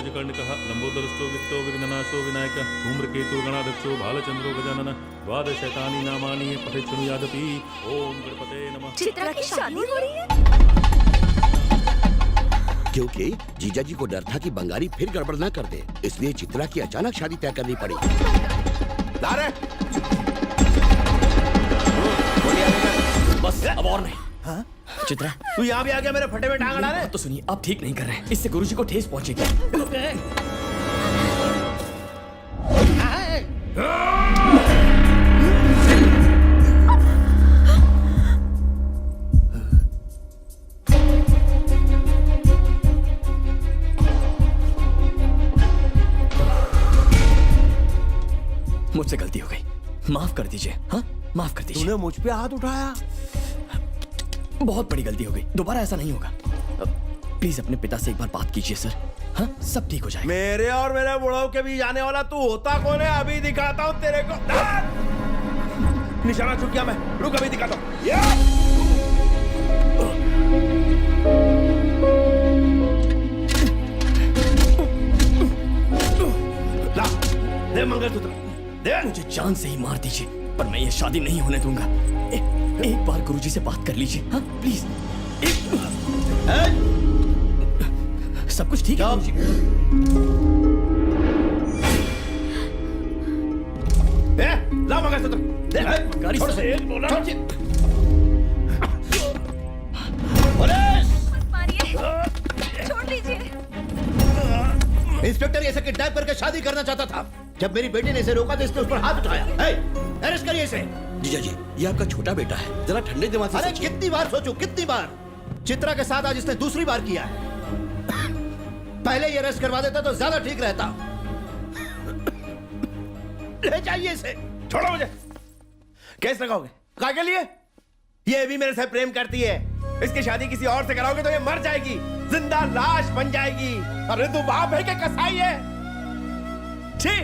गजकर्णिकः लंबोदरश्चो वित्तो विघ्ननाशो विनायकः धूम्रकेतु गणाध्यक्षो भालचंद्रो गजानन द्वादशैतानि नामानि पठेत् शृणुयादपि। ओम गणपते नमः। चित्रा की शादी हो रही है? क्योंकि जीजा जी को डर था कि बंगारी फिर गड़बड़ ना कर दे, इसलिए चित्रा की अचानक शादी तय करनी पड़ी। ला रहे बस अब और नहीं। हाँ? चित्रा तू यहाँ भी आ गया मेरे फटे में टांग अड़ा रहे। तो सुनिए, आप ठीक नहीं कर रहे हैं, इससे गुरुजी को ठेस पहुंचेगी। मुझसे गलती हो गई, माफ कर दीजिए। हाँ, माफ कर दीजिए। तूने मुझ पे हाथ उठाया, बहुत बड़ी गलती हो गई, दोबारा ऐसा नहीं होगा। प्लीज अपने पिता से एक बार बात कीजिए सर। हाँ, सब ठीक हो जाएगा। मेरे और मेरे बुढ़ाओ के भी जाने वाला तू होता कौन है? अभी दिखाता हूँ तेरे को। निशाना चुक गया मैं, रुक अभी दिखाता हूँ। ला, दे मंगलसूत्र, दे। मुझे जान से ही मार दीजिए, पर मैं ये शादी नहीं होने दूंगा। एक बार गुरुजी से बात कर लीजिए। हाँ प्लीज। सब कुछ ठीक है गुरुजी? ला मंगलसूत्र, दे। गाड़ी छोड़ से बोला। छोड़ दीजिए। इंस्पेक्टर इसे किडनैप करके शादी करना चाहता था। जब मेरी बेटी ने इसे रोका तो इसने उस पर हाथ उठाया। अरेस्ट करिए इसे। जीजा जी, ये आपका छोटा बेटा है, जरा ठंडे दिमाग से सोचिए। कितनी बार सोचूं, कितनी बार? चित्रा के साथ आज इसने दूसरी बार किया है। पहले ये अरेस्ट करवा देता तो ज्यादा ठीक रहता। ले जाइए इसे। छोड़ो मुझे। केस लगाओगे? क्या के लिए? ये भी मेरे से प्रेम करती है। इसकी शादी किसी और से कराओगे तो ये मर जाएगी, जिंदा लाश बन जाएगी। अरे तू बाप है कि कसाई है? छी!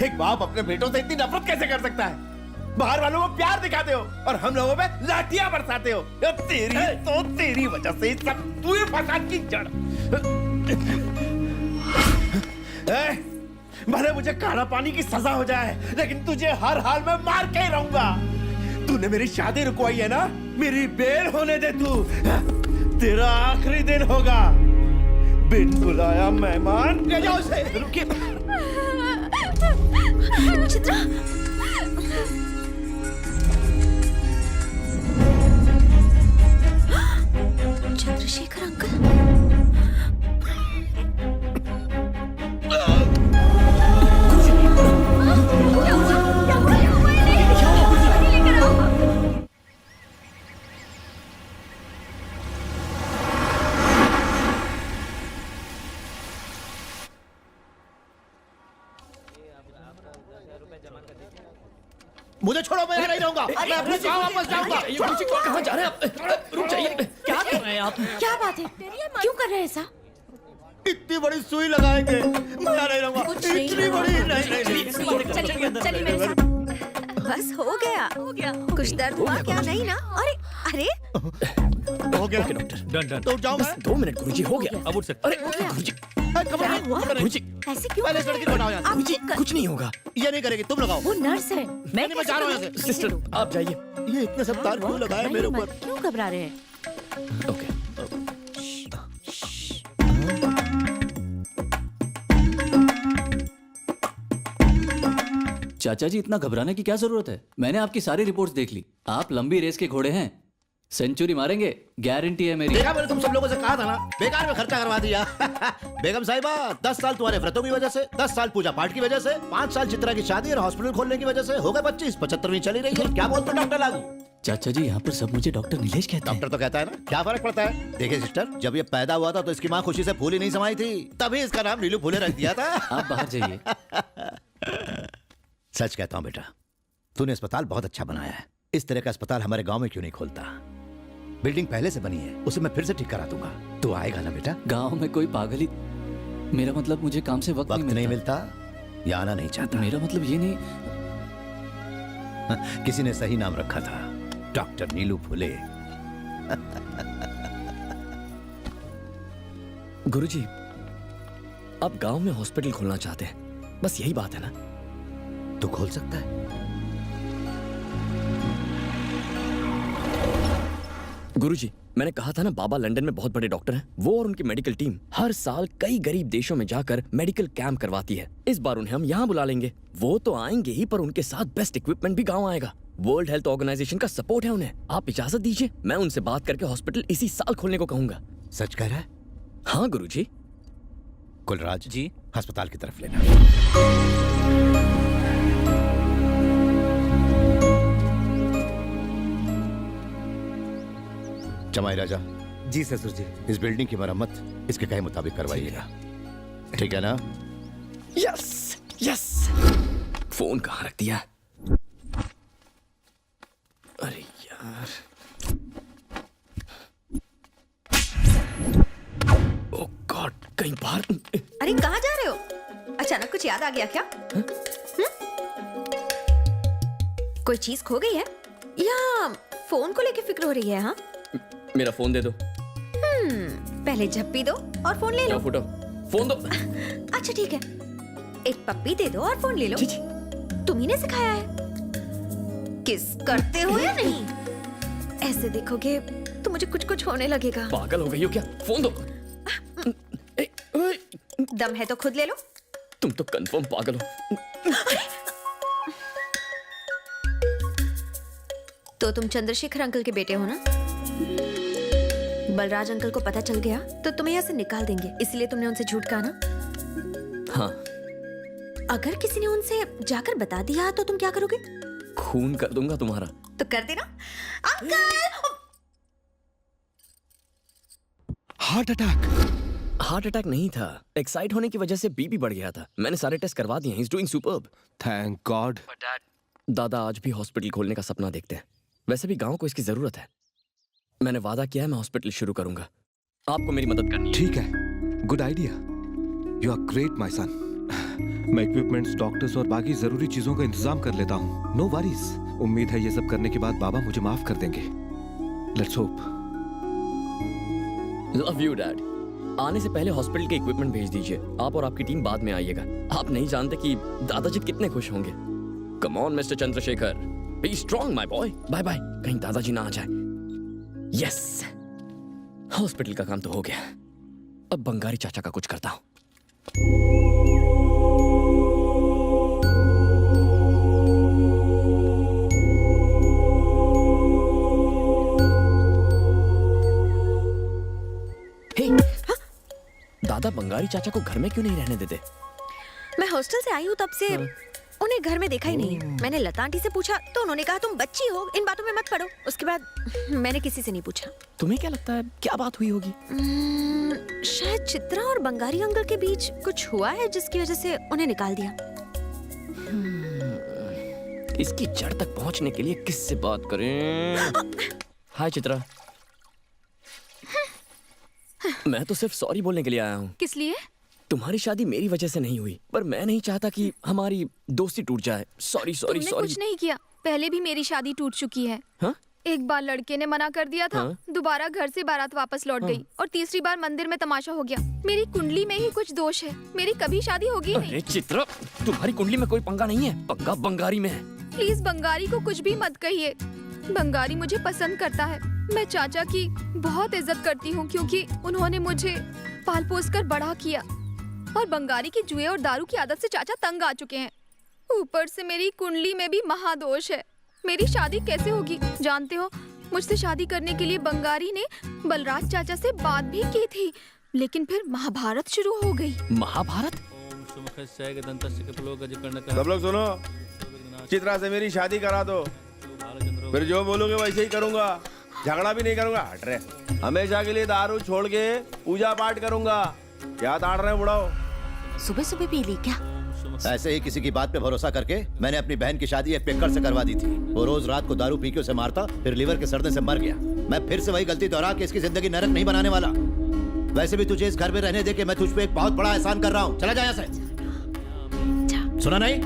एक बाप अपने बेटों से इतनी नफरत कैसे कर सकता है? बाहर वालों को प्यार दिखाते हो और हम लोगों पे लाठियां बरसाते हो। तेरी वजह से सब तू ही फसाद की जड़। भले मुझे काला पानी की सजा हो जाए, लेकिन तुझे हर हाल में मार के ही रहूंगा। तूने मेरी शादी रुकवाई है ना, मेरी बेल होने दे तू। तेरा आखिरी दिन होगा। बिन बुलाया मेहमान। ले जाओ उसे। रुकिए। चित्रा, चंद्रशेखर अंकल। मुझे छोड़ो, मैं नहीं रहूंगा। मैं अपने गांव वापस जाऊंगा। कहाँ जा रहे हैं आप? रुक जाइए। क्या कर रहे हैं आप? क्या बात है? क्यों कर रहे हैं ऐसा? इतनी बड़ी सुई लगाएंगे, मैं नहीं रहूंगा। इतनी बड़ी नहीं। चलिए मेरे साथ। बस हो गया। कुछ दर्द हुआ क्या? नहीं ना? अरे अरे हो गया। Okay doctor, done. तो जाऊं बस मैं? 2 मिनट गुरुजी, हो गया। अब उठ सकते। अरे गुरुजी, क्या हुआ? गुरुजी, ऐसे क्यों? पहले इस लड़की को हटाओ यहाँ से। आप गुरुजी, कुछ नहीं होगा। ये नहीं करेगी, तुम लगाओ। वो नर्स है। मैं नहीं, मैं जा रहा हूँ यहाँ से। सिस्टर आप जाइए। ये इतने सब तार क्यों लगाए मेरे ऊपर? क्यों घबरा रहे हैं? ओके। चाचा जी, इतना घबराने की क्या जरूरत है? मैंने आपकी सारी रिपोर्ट्स देख ली। आप लंबी रेस के घोड़े हैं, सेंचुरी मारेंगे, गारंटी है मेरी। देखा, मैंने तुम सब लोगों से कहा था ना, बेकार में खर्चा करवा दिया। बेगम साहिबा, 10 साल तुम्हारे व्रतों की वजह से, 10 साल पूजा पाठ की वजह से, 5 साल चित्रा की शादी और हॉस्पिटल खोलने की वजह से हो गए 25, 75वीं चली रही है। क्या बोलते डॉक्टर लागू? चाचा जी, यहाँ पर सब मुझे डॉक्टर नीलेश कहते हैं। डॉक्टर तो कहता है ना, क्या फर्क पड़ता है? देखिए सिस्टर, जब ये पैदा हुआ था तो इसकी माँ खुशी से फूल ही नहीं समाई थी, तभी इसका नाम नीलू फूले रख दिया था। आप बाहर जाइए। सच कहता हूँ बेटा, तूने अस्पताल बहुत अच्छा बनाया है। इस तरह का अस्पताल हमारे गांव में क्यों नहीं खोलता? बिल्डिंग पहले से बनी है, उसे मैं फिर से ठीक करा दूंगा। तू आएगा ना बेटा? गांव में कोई पागल ही, मेरा मतलब मुझे काम से वक्त नहीं मिलता या आना नहीं चाहता? मेरा मतलब ये नहीं। किसी ने सही नाम रखा था, डॉक्टर नीलू फुले। गुरुजी, आप गांव में हॉस्पिटल खोलना चाहते हैं, बस यही बात है ना? तू खोल सकता है। गुरुजी, मैंने कहा था ना, बाबा लंदन में बहुत बड़े डॉक्टर हैं। वो और उनकी मेडिकल टीम हर साल कई गरीब देशों में जाकर मेडिकल कैंप करवाती है। इस बार उन्हें हम यहाँ बुला लेंगे। वो तो आएंगे ही, पर उनके साथ बेस्ट इक्विपमेंट भी गांव आएगा। वर्ल्ड हेल्थ ऑर्गेनाइजेशन का सपोर्ट है उन्हें। आप इजाजत दीजिए, मैं उनसे बात करके हॉस्पिटल इसी साल खोलने को कहूंगा। सच कह रहा है? हाँ गुरुजी। कुलराज जी? अस्पताल की तरफ लेना। जमाई राजा, जी ससुर जी। इस बिल्डिंग की मरम्मत इसके कहे मुताबिक करवाइएगा, ठीक है ना? Yes yes. फोन कहाँ रख दिया? अरे यार, ओह गॉड, कहीं बाहर। अरे कहाँ जा रहे हो? अचानक कुछ याद आ गया क्या? कोई चीज खो गई है या फोन को लेके फिक्र हो रही है? हाँ, मेरा फोन दे दो। पहले झप्पी दो और फोन ले लो। फुटो, फोन दो। अच्छा ठीक है, एक पप्पी दे दो और फोन ले लो। जी जी। तुम्ही ने सिखाया है। किस करते हो या नहीं? ऐसे देखोगे तो मुझे कुछ कुछ होने लगेगा। पागल हो गई हो क्या? फोन दो। दम है तो खुद ले लो। तुम तो कंफर्म पागल हो। तो तुम चंद्रशेखर अंकल के बेटे हो ना? बलराज अंकल को पता चल गया तो तुम्हें यहाँ से निकाल देंगे, इसलिए तुमने उनसे झूठ कहा ना? हाँ। अगर किसी ने उनसे जाकर बता दिया तो तुम क्या करोगे? खून कर दूंगा तुम्हारा। तो कर देना। Uncle! Heart attack? Heart attack नहीं था, एक्साइट होने की वजह से बीपी बढ़ गया था। मैंने सारे टेस्ट करवा दिए हैं। He is doing superb. Thank God. दादा आज भी हॉस्पिटल खोलने का सपना देखते हैं। वैसे भी गांव को इसकी जरूरत है। मैंने वादा किया है, मैं हॉस्पिटल शुरू करूंगा। आपको मेरी मदद करनी है। ठीक है, good idea. You are great my son. मैं इक्विपमेंट्स, डॉक्टर्स और बाकी जरूरी चीजों का इंतजाम कर लेता हूँ। No worries. उम्मीद है ये सब करने के बाद बाबा मुझे माफ कर देंगे। Let's hope. Love you dad. आने से पहले हॉस्पिटल के इक्विपमेंट भेज दीजिए। आप और आपकी टीम बाद में आइएगा। आप नहीं जानते कि दादाजी कितने खुश होंगे। Come on mister Chandrashekhar, be strong my boy. Bye bye. कहीं दादाजी ना आ जाए। यस, हॉस्पिटल का काम तो हो गया। अब बंगारी चाचा का कुछ करता हूं। हे, दादा बंगारी चाचा को घर में क्यों नहीं रहने देते? मैं हॉस्टल से आई हूँ तब से उन्हें घर में देखा ही नहीं। मैंने लता आंटी से पूछा तो उन्होंने कहा तुम बच्ची हो, इन बातों में मत पड़ो। उसके बाद मैंने किसी से नहीं पूछा। तुम्हें क्या लगता है क्या बात हुई होगी? शायद चित्रा और बंगारी अंकल के बीच कुछ हुआ है जिसकी वजह से उन्हें निकाल दिया। इसकी जड़ तक पहुंचने के लिए किससे बात करें? हाय चित्रा। मैं तो सिर्फ सॉरी बोलने के लिए आया हूँ। किस लिए? तुम्हारी शादी मेरी वजह से नहीं हुई, पर मैं नहीं चाहता कि हमारी दोस्ती टूट जाए। सॉरी सॉरी तुमने सॉरी। कुछ नहीं किया। पहले भी मेरी शादी टूट चुकी है। हाँ? एक बार लड़के ने मना कर दिया था। हाँ? दोबारा घर से बारात वापस लौट गई और तीसरी बार मंदिर में तमाशा हो गया। मेरी कुंडली में ही कुछ दोष है। मेरी कभी शादी होगी नहीं। अरे चित्रा, तुम्हारी कुंडली में कोई पंगा नहीं है। पंगा बंगारी में है। प्लीज बंगारी को कुछ भी मत कहिए। बंगारी मुझे पसंद करता है। मैं चाचा की बहुत इज्जत करती हूँ क्योंकि उन्होंने मुझे पाल पोस कर बड़ा किया। और बंगारी की जुए और दारू की आदत से चाचा तंग आ चुके हैं। ऊपर से मेरी कुंडली में भी महादोष है। मेरी शादी कैसे होगी? जानते हो, मुझसे शादी करने के लिए बंगारी ने बलराज चाचा से बात भी की थी, लेकिन फिर महाभारत शुरू हो गई। महाभारत? सब लोग सुनो, चित्रा से मेरी शादी करा दो, फिर जो बोलोगे वैसे ही करूंगा। झगड़ा भी नहीं करूंगा। हट रहे। हमेशा के लिए दारू छोड़ के पूजा पाठ करूंगा। क्या ताड़ रहे बुढ़ाओ? सुबह सुबह पी ली क्या? ऐसे ही किसी की बात पे भरोसा करके मैंने अपनी बहन की शादी एक पिक्कर से करवा दी थी। वो रोज रात को दारू पी के उसे मारता, फिर लीवर के सड़ने से मर गया। मैं फिर से वही गलती दोहरा के इसकी जिंदगी नरक नहीं बनाने वाला। वैसे भी तुझे इस घर में रहने दे के मैं तुझ पे एक बहुत बड़ा एहसान कर रहा हूँ। चला जा यहाँ से। सुना नहीं?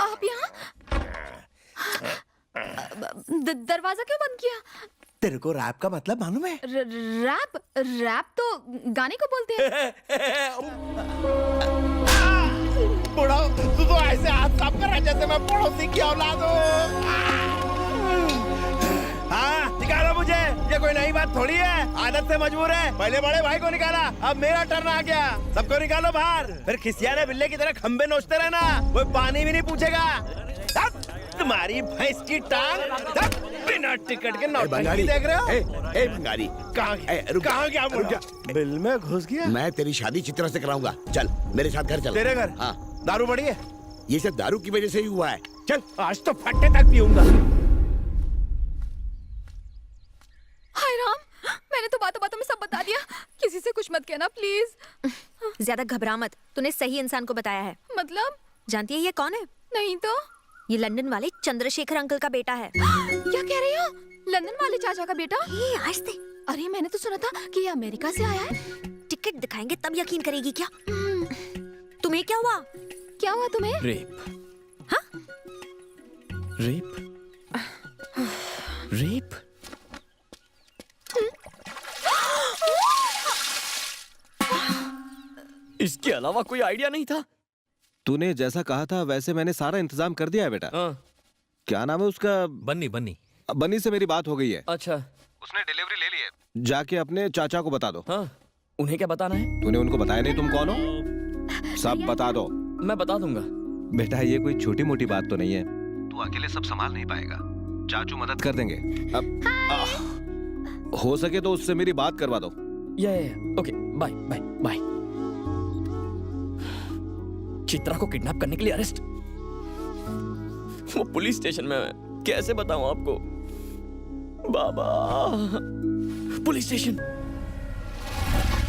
आप यहाँ? दरवाजा क्यों बंद किया? तेरे को रैप का मतलब मालूम है? रैप रैप तो गाने को बोलते हैं। बुढ़ा, तू तो ऐसे हाथ साफ कर रहा है जैसे मैं पड़ोसी की औलाद हूँ। हाँ, निकालो मुझे। ये कोई नई बात थोड़ी है, आदत से मजबूर है। पहले बड़े भाई को निकाला, अब मेरा टर्न आ गया। सबको निकालो बाहर। फिर खिसियाने बिल्ले की तरह खंबे नोचते रहना, कोई पानी भी नहीं पूछेगा। तुम्हारी भैंस की टांग बिना टिकट के नौटंकी देख रहे हो? ए भंगारी, कहाँ गया बुढ़ा? बिल में घुस गया। मैं तेरी शादी चित्रा से कराऊंगा। चल मेरे साथ घर चल। तेरे घर? हाँ। दारू पड़ी है? ये सब दारू की वजह से ही हुआ है। चल, आज तो फट्टे तक पीऊंगा। हाय राम, मैंने तो बातों बातों में सब बता दिया। किसी से कुछ मत कहना प्लीज। ज्यादा घबरा मत, तूने सही इंसान को बताया है। मतलब? जानती है ये कौन है? नहीं तो। ये लंदन वाले चंद्रशेखर अंकल का बेटा है। क्या कह रही हो? लंदन वाले चाचा का बेटा? ये आज ते अरे मैंने तो सुना था कि ये अमेरिका से आया है। टिकट दिखाएंगे तब यकीन करेगी क्या? तुम्हें क्या हुआ? क्या हुआ तुम्हें? रेप। हाँ? रेप? रेप? इसके अलावा कोई आइडिया नहीं था। तूने जैसा कहा था वैसे मैंने सारा इंतजाम कर दिया है बेटा। हाँ। क्या नाम है उसका? बन्नी बन्नी। बन्नी से मेरी बात हो गई है। अच्छा। उसने डिलीवरी ले ली है। जाके अपने चाचा को बता दो। हाँ, उन्हें क्या बताना है? तूने उनको बताया नहीं तुम कौन हो? सब बता दो। मैं बता दूंगा। बेटा ये कोई छोटी मोटी बात तो नहीं है। तू अकेले सब संभाल नहीं पाएगा, चाचू मदद कर देंगे। अब हो सके तो उससे मेरी बात करवा दो। Okay, bye bye bye. Chitra को किडनैप करने के लिए अरेस्ट। वो पुलिस स्टेशन में है। कैसे बताऊं आपको? बाबा, पुलिस स्टेशन।